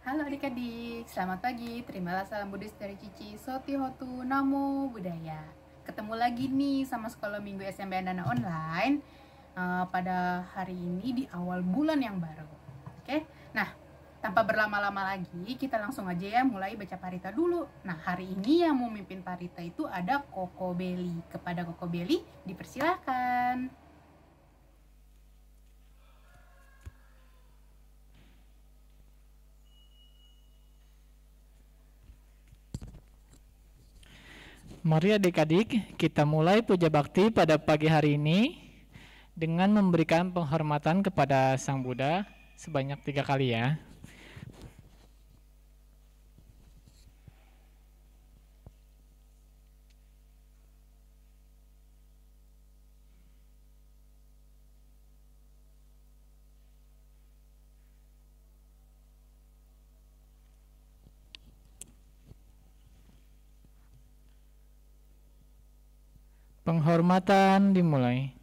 Halo adik-adik, selamat pagi. Terimalah salam Buddhis dari Cici Soti Hotu Namo Buddhaya. Ketemu lagi nih sama Sekolah Minggu SMP Andana Online pada hari ini di awal bulan yang baru. Oke, nah tanpa berlama-lama lagi, kita langsung aja ya mulai baca parita dulu. Nah, hari ini yang mau mimpin parita itu ada Koko Beli. Kepada Koko Beli, dipersilahkan. Mari adik-adik, kita mulai puja bakti pada pagi hari ini dengan memberikan penghormatan kepada Sang Buddha sebanyak 3 kali ya. Penghormatan dimulai.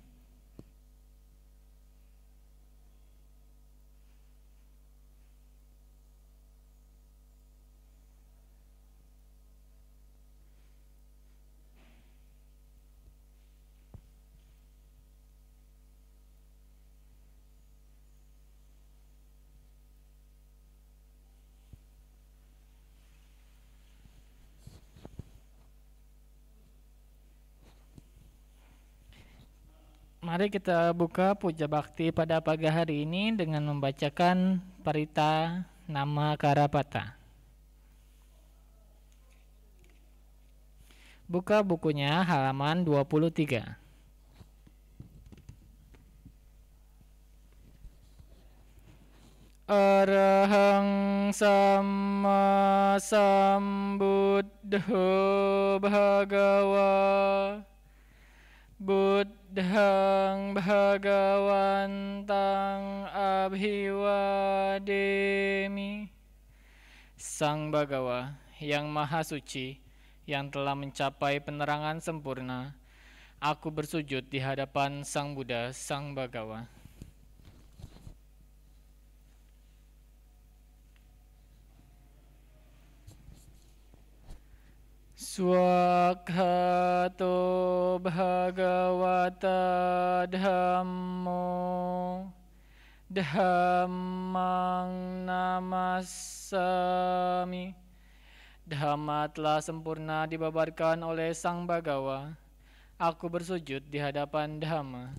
Mari kita buka puja bakti pada pagi hari ini dengan membacakan parita nama Karapata. Buka bukunya halaman 23. Arahang Sama Sambuddho Bhagawa Buddhang Bhagawantang Abhiwademi. Sang Bhagawa yang Maha Suci, yang telah mencapai penerangan sempurna, aku bersujud di hadapan Sang Buddha, Sang Bhagawa. Swakhato Bhagavata Dhammo Dhammang Namassami. Dhamma telah sempurna dibabarkan oleh Sang Bhagawa. Aku bersujud di hadapan Dhamma.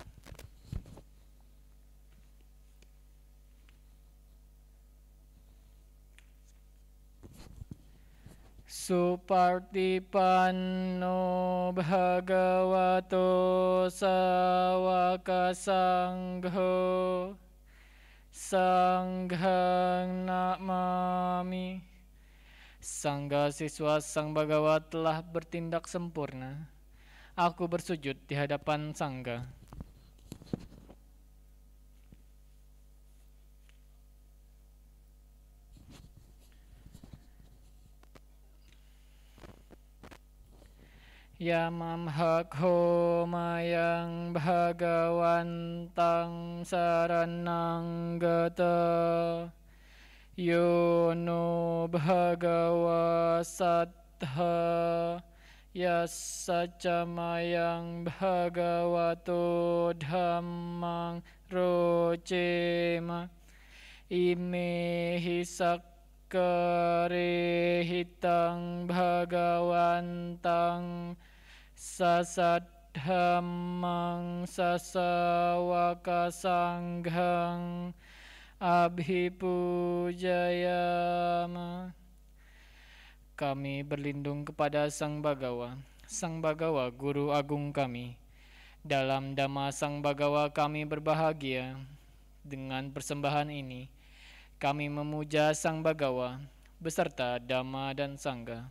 Supartipanno Bhagavato Sawaka Sangho Sanghang Namami. Sangga siswa Sang Bhagawa telah bertindak sempurna. Aku bersujud di hadapan Sangga. Yamamhakho mayang bhagawantang saranang gata yono bhagawa sattha yasaca mayang bhagavato dhammang rocema imehi karehitang bhagawantang sasadhammang sasawaka sanghang abhipujayama. Kami berlindung kepada Sang Bhagawa, Sang Bhagawa Guru Agung kami. Dalam Dhamma Sang Bhagawa kami berbahagia. Dengan persembahan ini kami memuja Sang Bhagawa beserta Dhamma dan Sangha.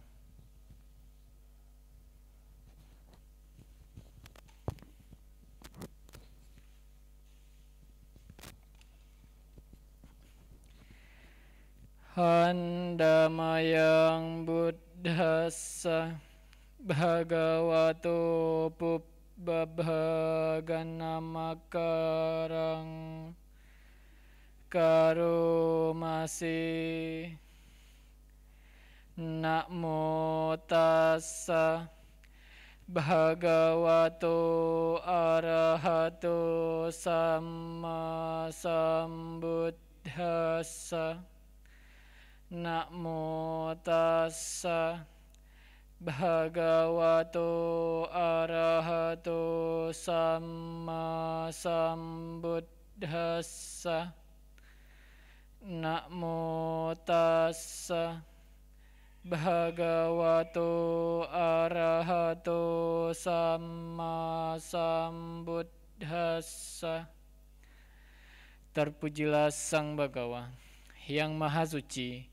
Handamayang Buddhassa Bhagavato Pubbabhaganamakarang Karomasi. Namo tassa bhagavato arahato sama sambuddhassa. Namo tassa bhagavato arahato sama sambuddhassa. Namo tassa bhagavato arahato sama sambuddhassa. Terpujilah Sang Bhagawa yang Maha Suci,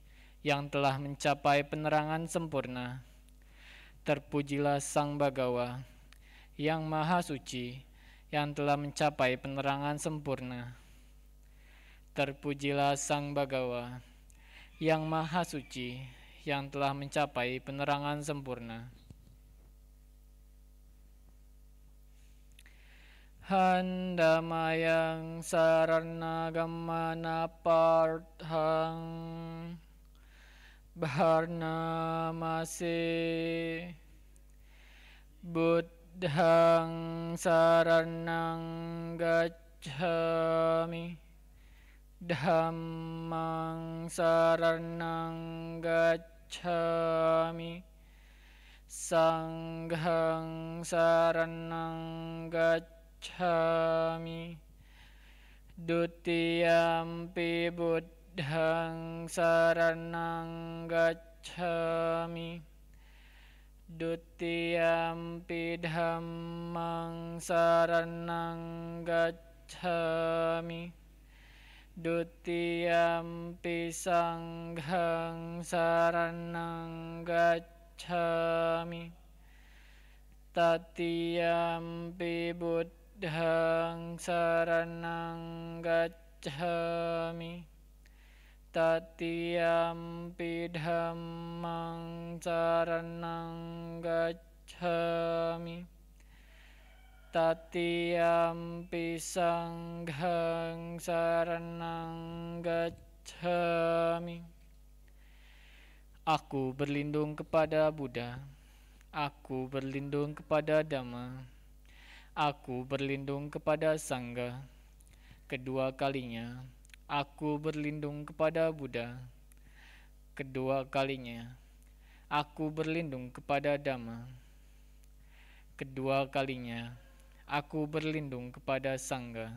yang telah mencapai penerangan sempurna. Terpujilah Sang Bhagawa yang Maha Suci, yang telah mencapai penerangan sempurna. Terpujilah Sang Bhagawa yang Maha Suci, yang telah mencapai penerangan sempurna. Handamayang saranagamana parthang bharnamase buddhang saranang gacchami dhammang saranang gacchami sanghang saranang gacchami dutiyampi buddhang saranang gacchami dutiyampi dhammang saranang gacchami dutiyampi sanghang saranang gacchami tatiyampi buddhang saranang gacchami tatiyampi dhammang saranang gacchami tatiyampi sanghang saranang gacchami. Aku berlindung kepada Buddha. Aku berlindung kepada Dhamma. Aku berlindung kepada Sangha. Kedua kalinya, aku berlindung kepada Buddha. Kedua kalinya, aku berlindung kepada Dhamma. Kedua kalinya, aku berlindung kepada Sangha.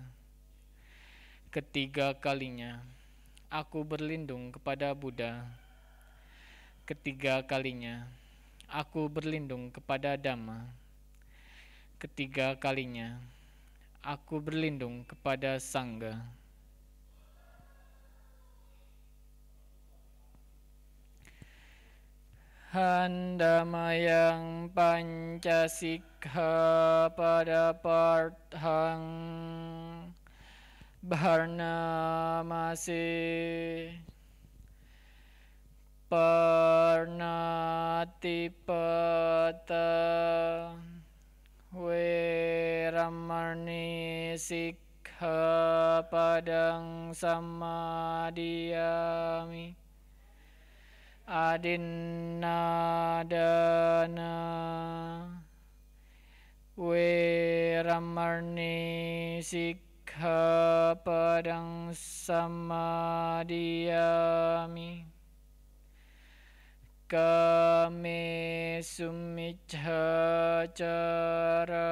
Ketiga kalinya, aku berlindung kepada Buddha. Ketiga kalinya, aku berlindung kepada Dhamma. Ketiga kalinya, aku berlindung kepada Sangha. Handamayang pancasikha pada parthang bharnamase parnatipata weramani sikha padang samadhiyami adinadana weramani sikha padang samadhiyami kame sumiccacara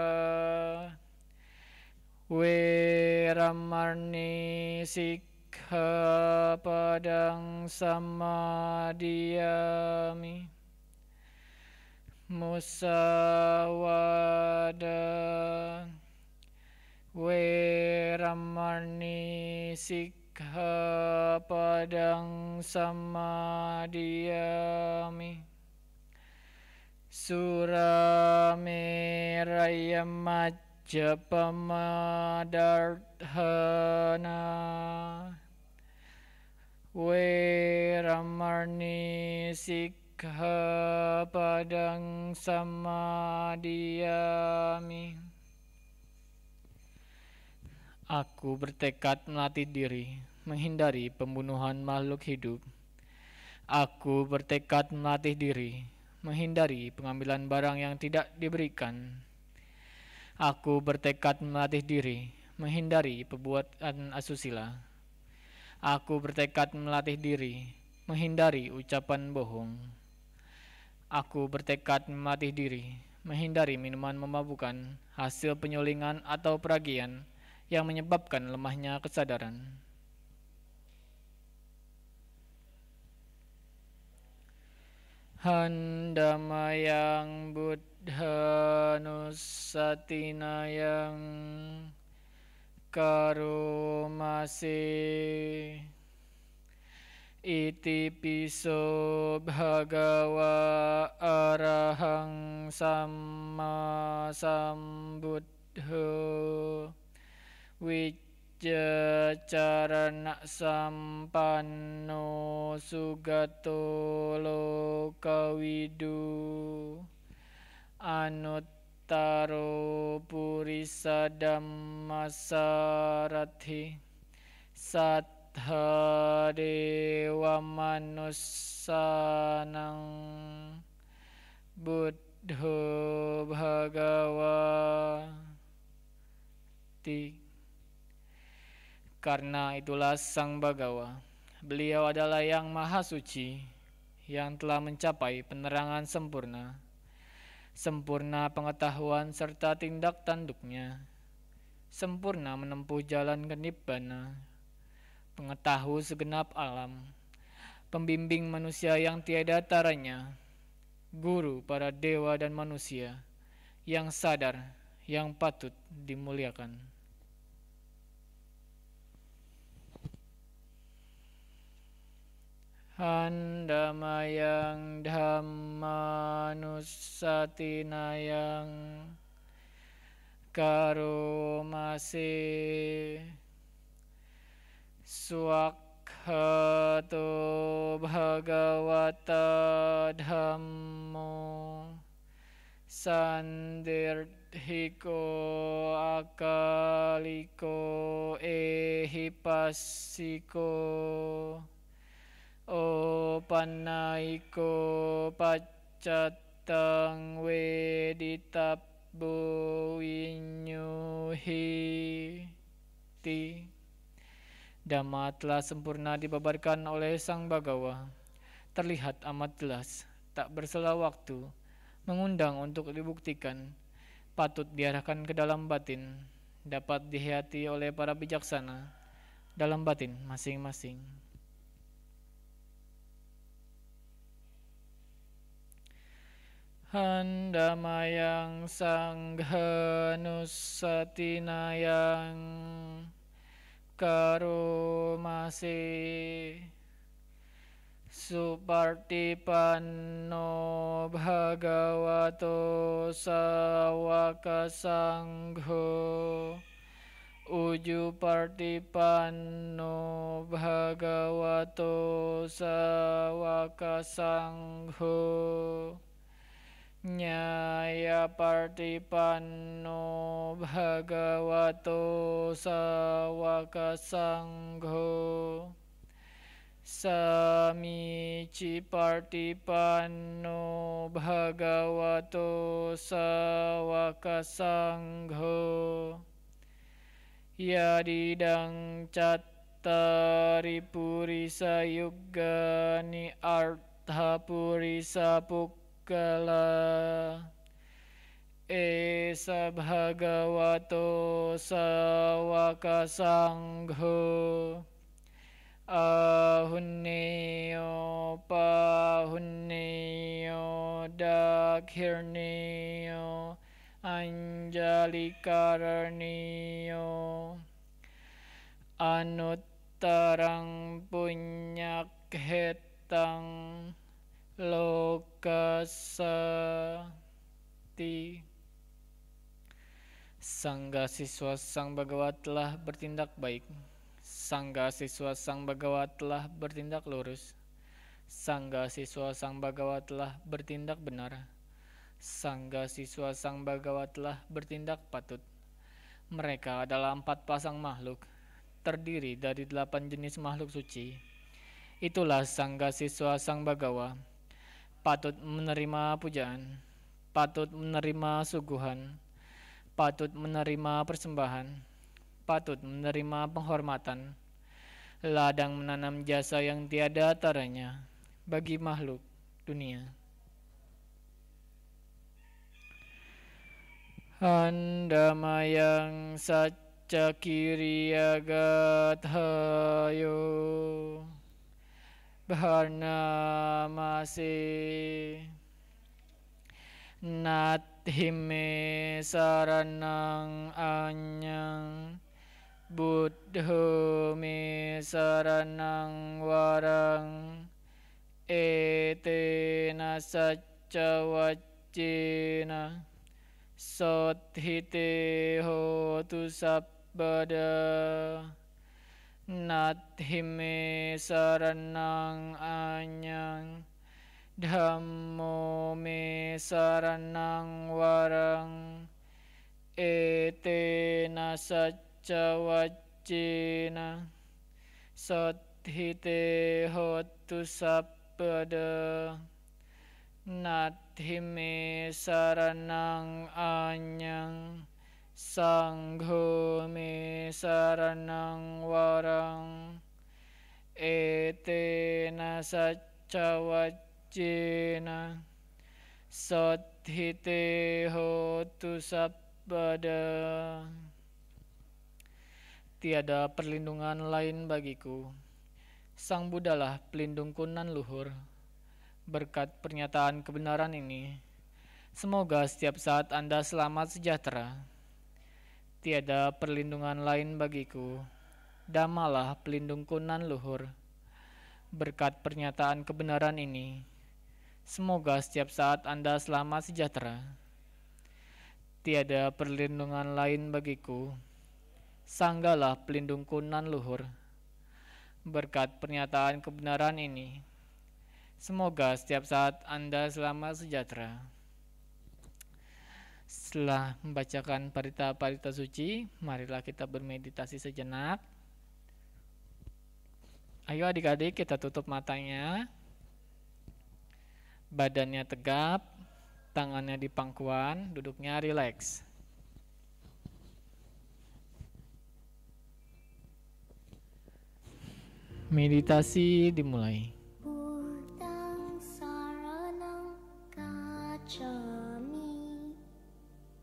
weramani sikha padang samadhiyami musawada weramani sikha padang samadhiyami surameraya majapamadarthana weramani sikha padang samadhiyami. Aku bertekad melatih diri menghindari pembunuhan makhluk hidup. Aku bertekad melatih diri, menghindari pengambilan barang yang tidak diberikan. Aku bertekad melatih diri, menghindari perbuatan asusila. Aku bertekad melatih diri, menghindari ucapan bohong. Aku bertekad melatih diri, menghindari minuman memabukkan, hasil penyulingan atau peragian yang menyebabkan lemahnya kesadaran. Handamayang Buddha Nusatinayang Karumase Iti piso bhagawa arahang sama sambuddho Wijacarana sampanno sugato lokawidu anuttaro purisa dhammasarathi sattha dewa manusanang buddho bhagawa ti. Karena itulah Sang Bagawa, beliau adalah yang maha suci, yang telah mencapai penerangan sempurna, sempurna pengetahuan serta tindak tanduknya, sempurna menempuh jalan ke nibbana, pengetahu segenap alam, pembimbing manusia yang tiada taranya, guru para dewa dan manusia, yang sadar, yang patut dimuliakan. Handamayang Dhammanusatinayang Karumase Swakhato Bhagavata Dhammo Sandirdhiko Akaliko Ehipassiko Opanaiko paccatang weditapbo winyuhiti. Dhamma telah sempurna dibabarkan oleh Sang Bagawa, terlihat amat jelas, tak bersela waktu, mengundang untuk dibuktikan, patut diarahkan ke dalam batin, dapat dihayati oleh para bijaksana dalam batin masing-masing. Handamayang Sangha Nusatinayang Karumase Supartipanno Bhagavato Sawaka Sangho Ujupartipanno Bhagavato Sawaka Sangho Nyaya partipanno bhagavato sawaka sangho Samici partipanno bhagavato sawaka sangho Yadidang cattari purisa yuggani artha purisa Kala Esa Bhagavato Sawaka Sangho Ahunneyo Pahunneyo Dakhirneyo Anjalikarneyo Anuttarang Punyakhetang Lokasati. Sangga siswa Sang Bagawa telah bertindak baik. Sangga siswa Sang Bagawa telah bertindak lurus. Sangga siswa Sang Bagawa telah bertindak benar. Sangga siswa Sang Bagawa telah bertindak patut. Mereka adalah 4 pasang makhluk, terdiri dari 8 jenis makhluk suci, Itulah sangga siswa Sang Bagawa, patut menerima pujaan, patut menerima suguhan, patut menerima persembahan, patut menerima penghormatan, ladang menanam jasa yang tiada taranya bagi makhluk dunia. Handamayang Saca Kiriyagathayo Bharnamase Nathime Saranang Anyang Buddha me Saranang Warang Etena Saca Wacena Sothite hotu sabbada Nathime saranang anyang Dhammo me saranang warang Etena sacca waccena Sothite hotu sabbada Nathime saranang anyang Sangho me saranang warang Etena sacca waccena Sothite hotu sabbada. Tiada perlindungan lain bagiku. Sang Buddhalah pelindungku nan luhur. Berkat pernyataan kebenaran ini, semoga setiap saat Anda selamat sejahtera. Tiada perlindungan lain bagiku. Dhammalah pelindungku nan luhur. Berkat pernyataan kebenaran ini, semoga setiap saat Anda selamat sejahtera. Tiada perlindungan lain bagiku. Sanggalah pelindungku nan luhur. Berkat pernyataan kebenaran ini, semoga setiap saat Anda selamat sejahtera. Setelah membacakan parita-parita suci, marilah kita bermeditasi sejenak. Ayo adik-adik, kita tutup matanya. Badannya tegap, tangannya di pangkuan, duduknya rileks. Meditasi dimulai. Buddhang saranang gacchami,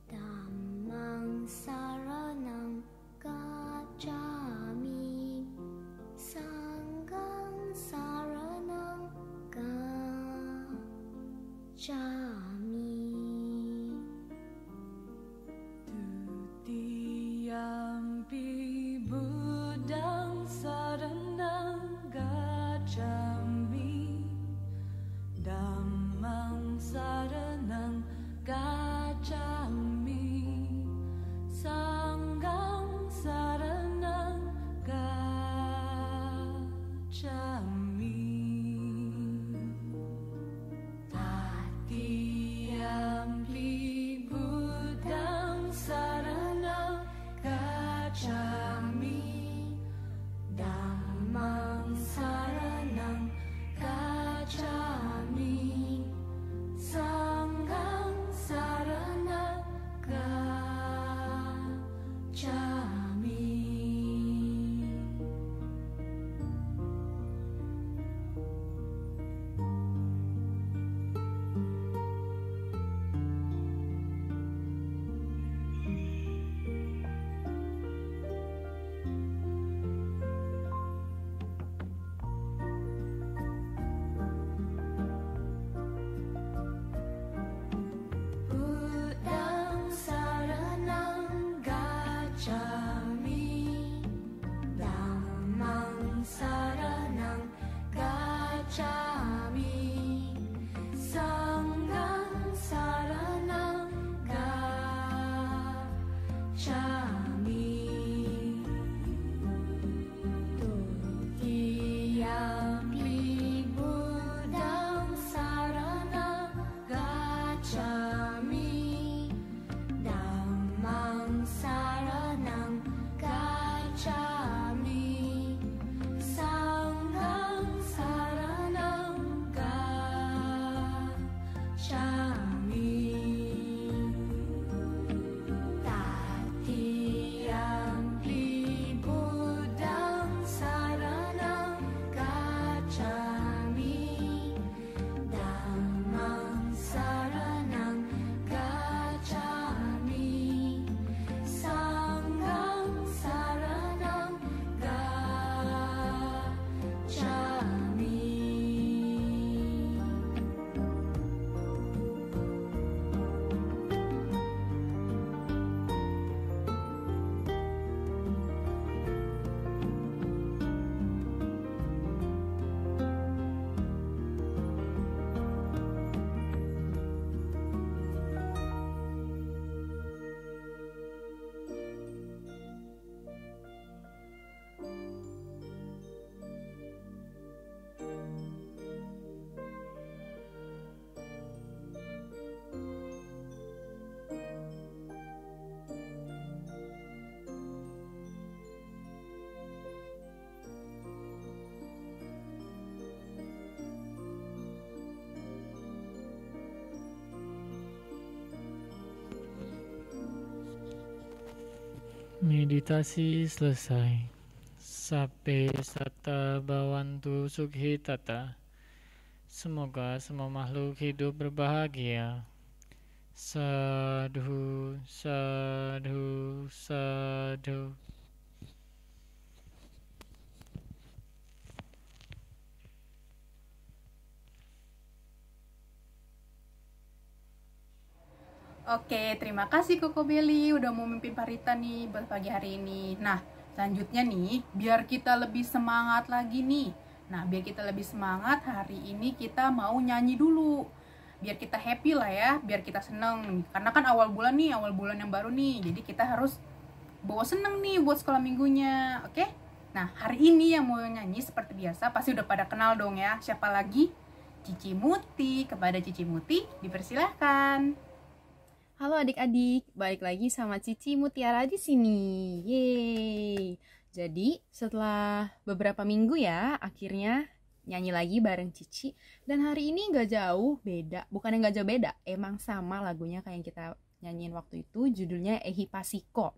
Dhammang saranang gacchami, Sanghang saranang gacchami. Tutiyampi Buddhang saranang gacchami, Dhammang saranang gacchami, Sanghang saranang gacchami. Tatiyampi Buddhang saranang gacchami, Dhammang saranang gacchami, Sanghang saranang gacchami. Buddhang saranang gacchami, Dhammang saranang gacchami, Sanghang saranang gacchami. Tutiyampi Buddhang saranang gacchami, Dhammang saranang gacchami, Sanghang saranang Meditasi selesai. Sape Sata Bhavantu Sukhi Tata. Semoga semua makhluk hidup berbahagia. Sadhu, sadhu, sadhu. Oke, terima kasih Koko Beli udah mau mimpin Parita nih buat pagi hari ini. Nah, selanjutnya nih, biar kita lebih semangat lagi nih. Nah, biar kita lebih semangat, hari ini kita mau nyanyi dulu. Biar kita happy lah ya, biar kita seneng. Karena kan awal bulan nih, awal bulan yang baru nih. Jadi kita harus bawa seneng nih buat sekolah minggunya, oke? Nah, hari ini yang mau nyanyi seperti biasa, pasti udah pada kenal dong ya. Siapa lagi? Cici Muti. Kepada Cici Muti, dipersilahkan. Halo adik-adik, balik lagi sama Cici Mutiara di sini. Yeay. Jadi, setelah beberapa minggu ya, akhirnya nyanyi lagi bareng Cici. Dan hari ini gak jauh beda, bukannya gak jauh beda, emang sama lagunya kayak yang kita nyanyiin waktu itu, judulnya Ehipasiko.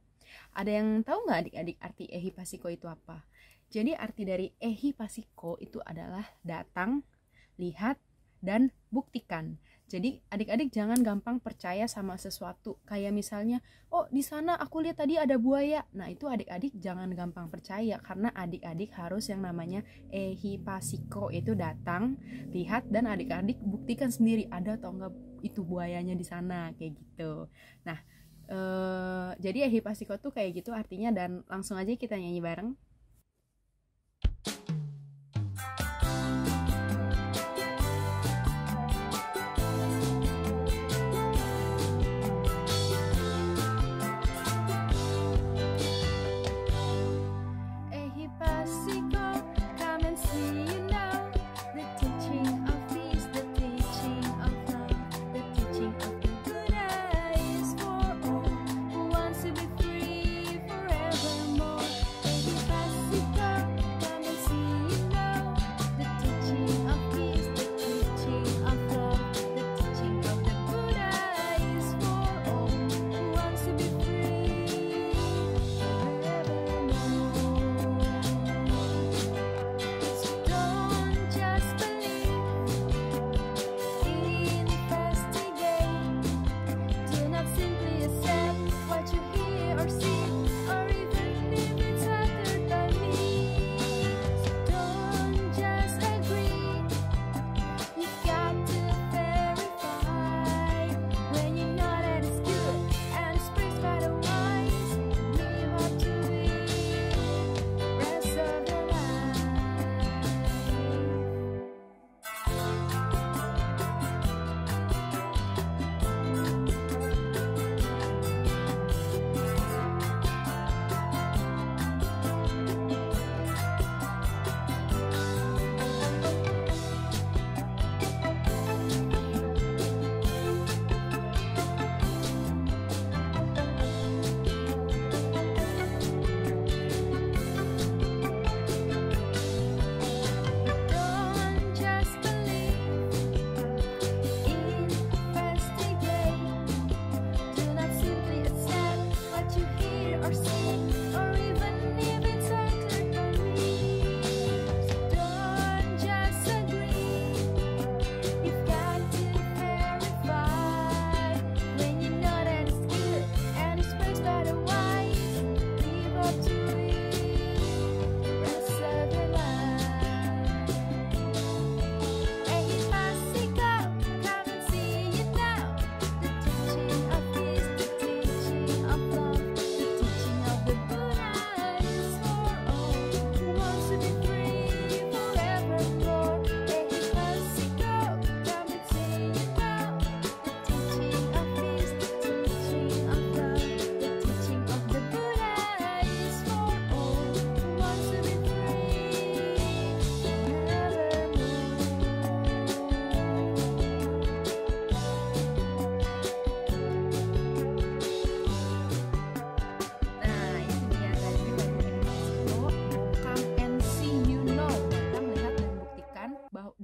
Ada yang tahu gak adik-adik arti Ehipasiko itu apa? Jadi arti dari Ehipasiko itu adalah datang, lihat, dan buktikan. Jadi adik-adik jangan gampang percaya sama sesuatu. Kayak misalnya, oh di sana aku lihat tadi ada buaya. Nah itu adik-adik jangan gampang percaya, karena adik-adik harus yang namanya ehipasiko, itu datang, lihat, dan adik-adik buktikan sendiri ada atau enggak itu buayanya di sana, kayak gitu. Nah jadi ehipasiko tuh kayak gitu artinya, dan langsung aja kita nyanyi bareng.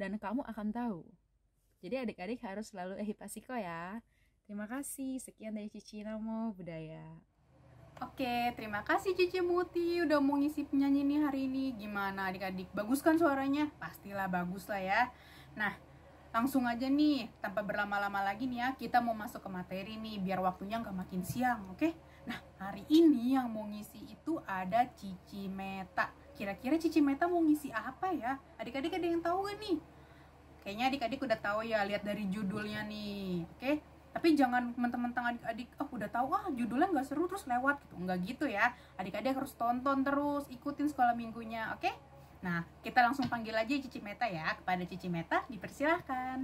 Dan kamu akan tahu. Jadi adik-adik harus selalu ehipasiko ya. Terima kasih. Sekian dari Cici Namo Budaya. Oke, terima kasih Cici Muti udah mau ngisi penyanyi nih hari ini. Gimana adik-adik? Bagus kan suaranya? Pastilah bagus lah ya. Nah, langsung aja nih, tanpa berlama-lama lagi nih ya, kita mau masuk ke materi nih, biar waktunya nggak makin siang, oke? Nah, hari ini yang mau ngisi itu ada Cici Meta. Kira-kira Cici Meta mau ngisi apa ya? Adik-adik ada yang tahu gak nih? Kayaknya adik-adik udah tahu ya, lihat dari judulnya nih, oke? Tapi jangan mentang-mentang adik-adik udah tahu judulnya nggak seru terus lewat gitu, nggak gitu ya. Adik-adik harus tonton terus, ikutin sekolah minggunya, oke? Nah, kita langsung panggil aja Cici Meta ya. Kepada Cici Meta, dipersilahkan.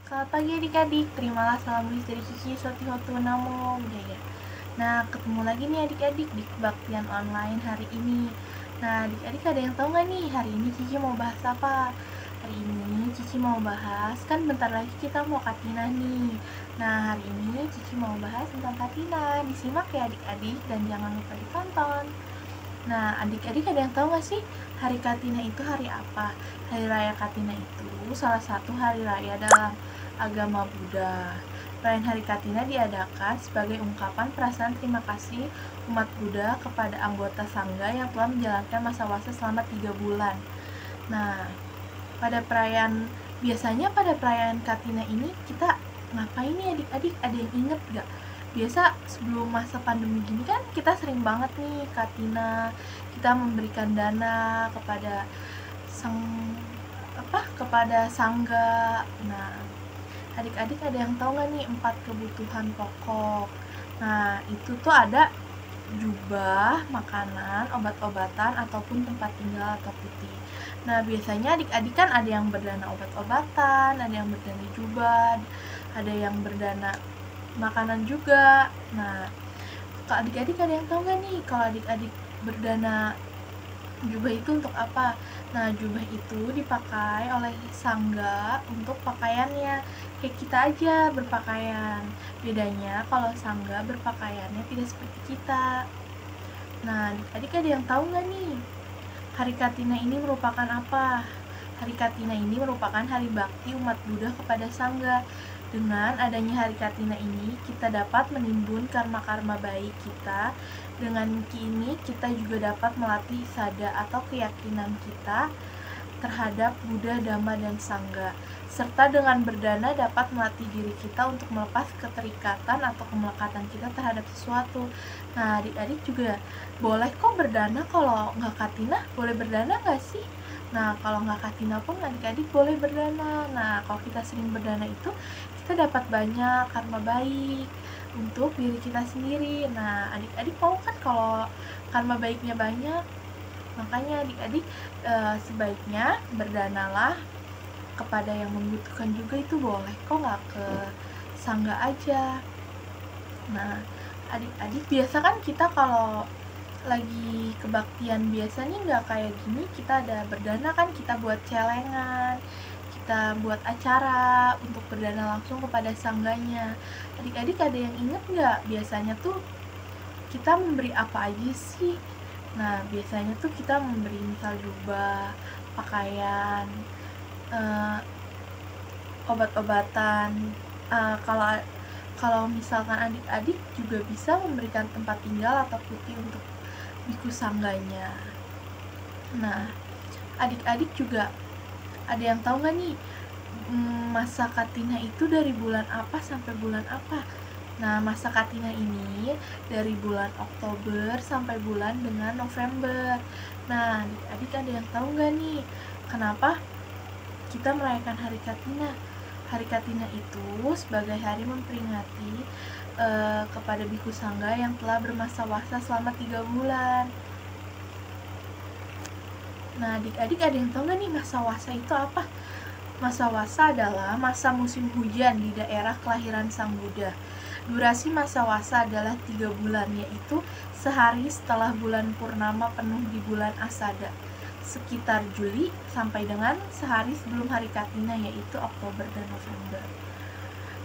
Selamat pagi adik-adik, terimalah salam bulis dari Cici Sotihotu Namo Buddhaya. Nah, ketemu lagi nih adik-adik di kebaktian online hari ini. Nah, adik-adik ada yang tahu nggak nih hari ini Cici mau bahas apa? Hari ini Cici mau bahas, kan bentar lagi kita mau Katina nih. Nah, hari ini Cici mau bahas tentang Katina. Disimak ya adik-adik dan jangan lupa ditonton. Nah, adik-adik ada yang tahu nggak sih hari Katina itu hari apa? Hari Raya Katina itu salah satu hari raya dalam agama Buddha. Perayaan Hari Katina diadakan sebagai ungkapan perasaan terima kasih umat Buddha kepada anggota Sangga yang telah menjalankan masa wasa selama 3 bulan. Nah, biasanya pada perayaan Katina ini kita ngapain nih adik-adik? Ada yang inget gak? Biasa sebelum masa pandemi gini kan kita sering banget nih Katina, kita memberikan dana kepada kepada sangga. Nah, adik-adik ada yang tahu nggak nih 4 kebutuhan pokok? Nah, itu tuh ada jubah, makanan, obat-obatan, ataupun tempat tinggal atau putih. Nah, biasanya adik-adik kan ada yang berdana obat-obatan, ada yang berdana jubah, ada yang berdana makanan juga. Nah, kalau adik-adik ada yang tahu nggak nih kalau adik-adik berdana jubah itu untuk apa? Nah, jubah itu dipakai oleh sangga untuk pakaiannya. Kayak kita aja berpakaian. Bedanya kalau sangga berpakaiannya tidak seperti kita. Nah, adik-adik ada yang tahu nggak nih? Hari Katina ini merupakan apa? Hari Katina ini merupakan hari bakti umat Buddha kepada sangga. Dengan adanya hari Katina ini, kita dapat menimbun karma-karma baik kita. Dengan kini, kita juga dapat melatih sada atau keyakinan kita terhadap Buddha, Dhamma, dan Sangha. Serta dengan berdana dapat melatih diri kita untuk melepas keterikatan atau kemelekatan kita terhadap sesuatu. Nah, adik-adik juga boleh kok berdana. Kalau nggak Katina, boleh berdana nggak sih? Nah, kalau nggak Katina pun adik-adik boleh berdana. Nah, kalau kita sering berdana itu, kita dapat banyak karma baik untuk diri kita sendiri. Nah, adik-adik mau kan kalau karma baiknya banyak? Makanya adik-adik sebaiknya berdanalah kepada yang membutuhkan juga, itu boleh kok, nggak ke sangga aja. Nah, adik-adik biasa kan kita kalau lagi kebaktian biasa nih nggak kayak gini, kita ada berdana kan, kita buat celengan, kita buat acara untuk berdana langsung kepada sangganya. Adik-adik ada yang inget nggak biasanya tuh kita memberi apa aja sih? Nah, biasanya tuh kita memberi misal jubah, pakaian, obat-obatan. Kalau misalkan adik-adik juga bisa memberikan tempat tinggal atau putih untuk biku sangganya. Nah, adik-adik juga ada yang tahu nggak nih masa Katina itu dari bulan apa sampai bulan apa? Nah, masa Katina ini dari bulan Oktober sampai bulan dengan November. Nah, adik-adik ada yang tahu nggak nih kenapa kita merayakan Hari Katina? Hari Katina itu sebagai hari memperingati kepada biku sangga yang telah bermasa wasa selama 3 bulan. Nah, adik-adik ada yang tahu nggak nih masa wasa itu apa? Masa wasa adalah masa musim hujan di daerah kelahiran Sang Buddha. Durasi masa wasa adalah 3 bulan, yaitu sehari setelah bulan purnama penuh di bulan Asada, sekitar Juli, sampai dengan sehari sebelum hari Katina, yaitu Oktober dan November.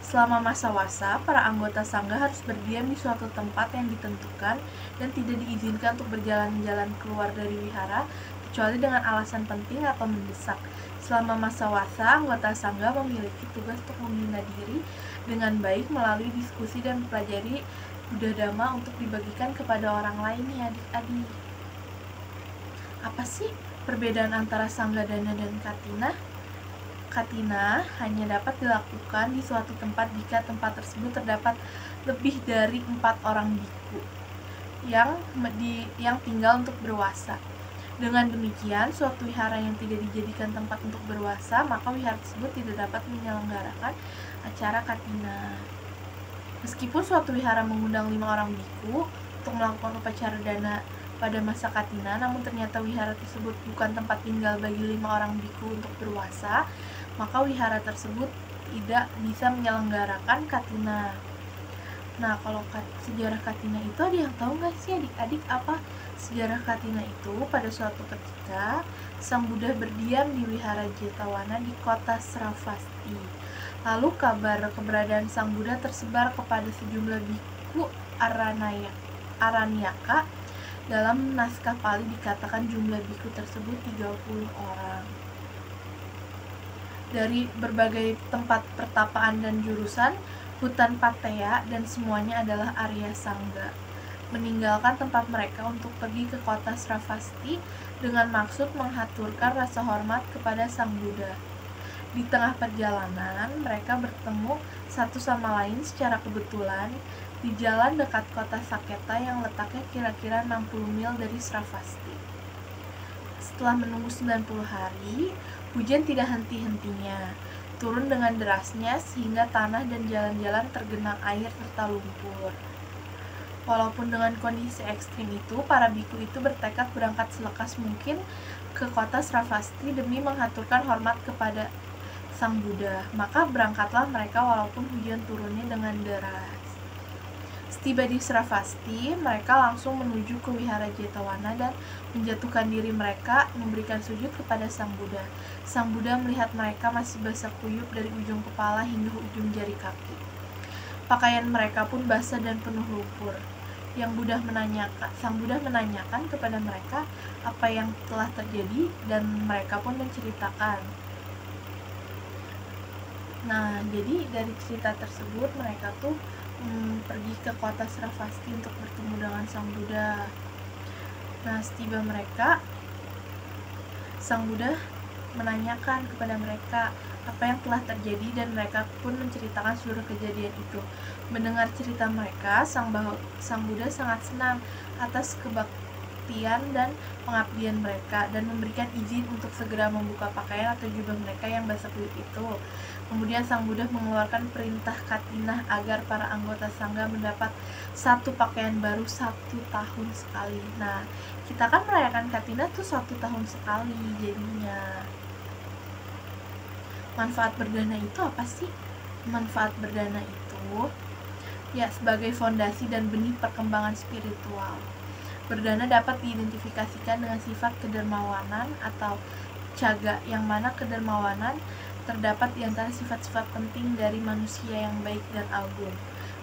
Selama masa wasa, para anggota sangga harus berdiam di suatu tempat yang ditentukan dan tidak diizinkan untuk berjalan-jalan keluar dari wihara, kecuali dengan alasan penting atau mendesak. Selama masa wasa, anggota sangga memiliki tugas untuk membina diri dengan baik melalui diskusi dan mempelajari Buddha Dhamma untuk dibagikan kepada orang lain nih adik-adik. Apa sih perbedaan antara Sanggadana dan Katina? Katina hanya dapat dilakukan di suatu tempat jika tempat tersebut terdapat lebih dari 4 orang biku yang tinggal untuk berwasa. Dengan demikian, suatu wihara yang tidak dijadikan tempat untuk berwasa, maka wihara tersebut tidak dapat menyelenggarakan acara Katina. Meskipun suatu wihara mengundang 5 orang biku untuk melakukan upacara dana pada masa Katina, namun ternyata wihara tersebut bukan tempat tinggal bagi 5 orang biku untuk berwasa, maka wihara tersebut tidak bisa menyelenggarakan Katina. Nah, kalau sejarah Katina itu ada yang tahu nggak sih adik-adik apa sejarah Katina itu? Pada suatu ketika, Sang Buddha berdiam di wihara Jetawana di kota Sravasti. Lalu kabar keberadaan Sang Buddha tersebar kepada sejumlah biku Aranyaka. Dalam naskah Pali dikatakan jumlah biku tersebut 30 orang. Dari berbagai tempat pertapaan dan jurusan, hutan Pattaya dan semuanya adalah Arya Sangga. Meninggalkan tempat mereka untuk pergi ke kota Sravasti dengan maksud menghaturkan rasa hormat kepada Sang Buddha. Di tengah perjalanan, mereka bertemu satu sama lain secara kebetulan di jalan dekat kota Saketa yang letaknya kira-kira 60 mil dari Sravasti. Setelah menunggu 90 hari, hujan tidak henti-hentinya, turun dengan derasnya sehingga tanah dan jalan-jalan tergenang air serta lumpur. Walaupun dengan kondisi ekstrim itu, para biku itu bertekad berangkat selekas mungkin ke kota Sravasti demi menghaturkan hormat kepada Sang Buddha. Maka berangkatlah mereka walaupun hujan turunnya dengan deras. Setiba di Sravasti, mereka langsung menuju ke wihara Jetawana dan menjatuhkan diri mereka memberikan sujud kepada Sang Buddha. Sang Buddha melihat mereka masih basah kuyup dari ujung kepala hingga ujung jari kaki. Pakaian mereka pun basah dan penuh lumpur. Sang Buddha menanyakan kepada mereka apa yang telah terjadi dan mereka pun menceritakan. Nah, jadi dari cerita tersebut mereka tuh pergi ke kota Sravasti untuk bertemu dengan Sang Buddha. Nah, setiba mereka, Sang Buddha menanyakan kepada mereka apa yang telah terjadi dan mereka pun menceritakan seluruh kejadian itu. Mendengar cerita mereka, Sang Buddha sangat senang atas kebaktian dan pengabdian mereka dan memberikan izin untuk segera membuka pakaian atau jubah mereka yang basah kuyup itu. Kemudian Sang Buddha mengeluarkan perintah Katina agar para anggota Sangga mendapat satu pakaian baru 1 tahun sekali. Nah, kita kan merayakan Katina tuh 1 tahun sekali jadinya. Manfaat berdana itu apa sih? Manfaat berdana itu ya sebagai fondasi dan benih perkembangan spiritual. Berdana dapat diidentifikasikan dengan sifat kedermawanan atau caga, yang mana kedermawanan terdapat di antara sifat-sifat penting dari manusia yang baik dan agung.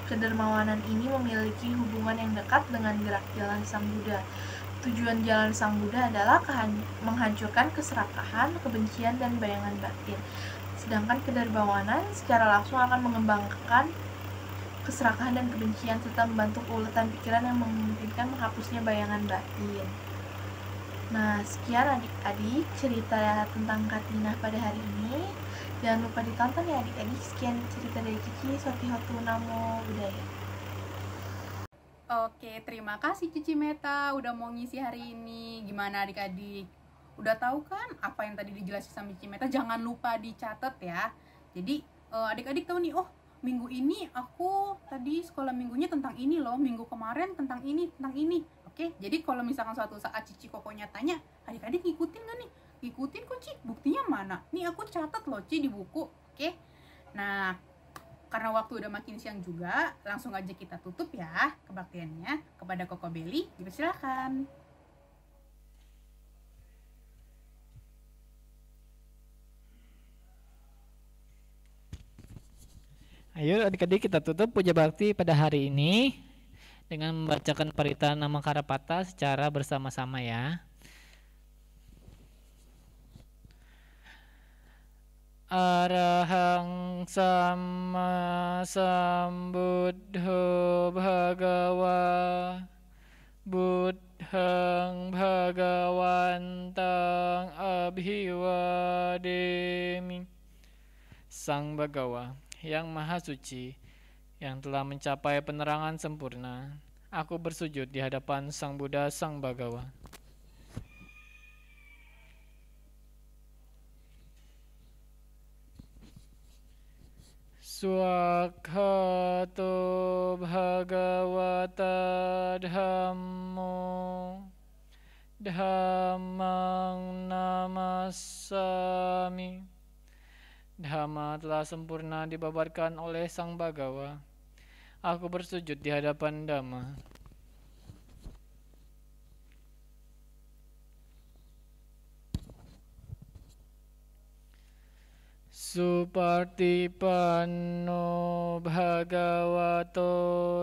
Kedermawanan ini memiliki hubungan yang dekat dengan gerak jalan Sang Buddha. Tujuan jalan Sang Buddha adalah menghancurkan keserakahan, kebencian, dan bayangan batin. Sedangkan kedermawanan secara langsung akan mengembangkan keserakahan dan kebencian serta membantu keuletan pikiran yang memungkinkan menghapusnya bayangan batin. Nah, sekian adik-adik cerita tentang Katina pada hari ini. Jangan lupa ditonton ya adik-adik. Sekian cerita dari Cici. Sotihotu Namo Buddhaya. Oke, terima kasih Cici Meta udah mau ngisi hari ini. Gimana adik-adik? Udah tahu kan apa yang tadi dijelasin sama Cici Meta? Jangan lupa dicatat ya. Jadi adik-adik tahu nih, oh minggu ini aku tadi sekolah minggunya tentang ini loh, minggu kemarin tentang ini. Oke, jadi kalau misalkan suatu saat Cici Kokonya tanya, adik-adik ngikutin gak nih? Ngikutin kok Ci, buktinya mana? Nih aku catat loh Ci di buku. Oke, nah karena waktu udah makin siang juga, langsung aja kita tutup ya kebaktiannya kepada Koko Belly. Dipersilakan. Ayo adik-adik kita tutup puja bakti pada hari ini dengan membacakan Parita Nama Karapata secara bersama-sama ya. Arahang Sama Sambuddho Bhagawa Buddhang Bhagawantang Abhiwademi. Sang Bagawa yang Maha Suci, yang telah mencapai penerangan sempurna, aku bersujud di hadapan Sang Buddha Sang Bagawa. Swakhato Bhagavata Dhammo Dhammang Namasami. Dhamma telah sempurna dibabarkan oleh Sang Bagawa. Aku bersujud di hadapan Dhamma. Supartipanno Bhagavato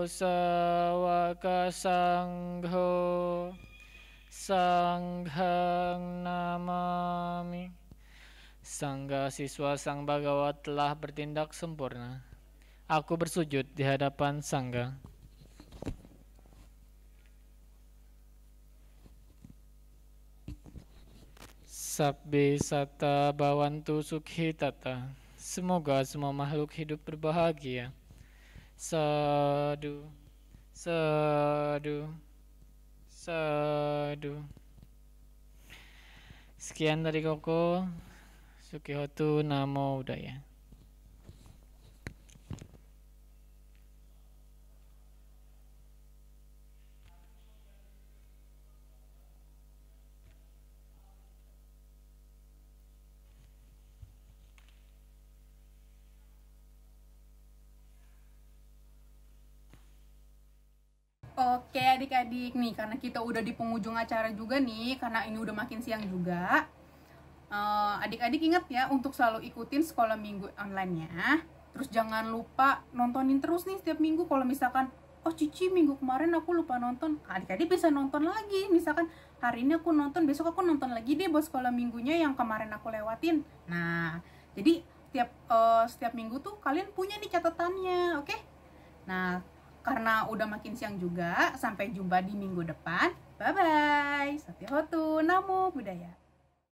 Sawaka Sangho Sanghang Namami. Sangga siswa Sang Bagawa telah bertindak sempurna. Aku bersujud di hadapan Sangga. Sabbe Satta Bhavantu Sukhi Tata. Semoga semua makhluk hidup berbahagia. Sadu, sadu, sadu. Sekian dari Koko. Sukhi Hotu, Namo Buddhaya. Oke adik-adik nih, karena kita udah di penghujung acara juga nih, karena ini udah makin siang juga. Adik-adik ingat ya untuk selalu ikutin sekolah minggu online-nya. Terus jangan lupa nontonin terus nih setiap minggu. Kalau misalkan, oh Cici minggu kemarin aku lupa nonton, adik-adik bisa nonton lagi. Misalkan hari ini aku nonton, besok aku nonton lagi deh buat sekolah minggunya yang kemarin aku lewatin. Nah, jadi setiap minggu tuh kalian punya nih catatannya, oke? Nah, karena udah makin siang juga, sampai jumpa di minggu depan. Bye-bye. Satya Hotu, Namo Buddhaya.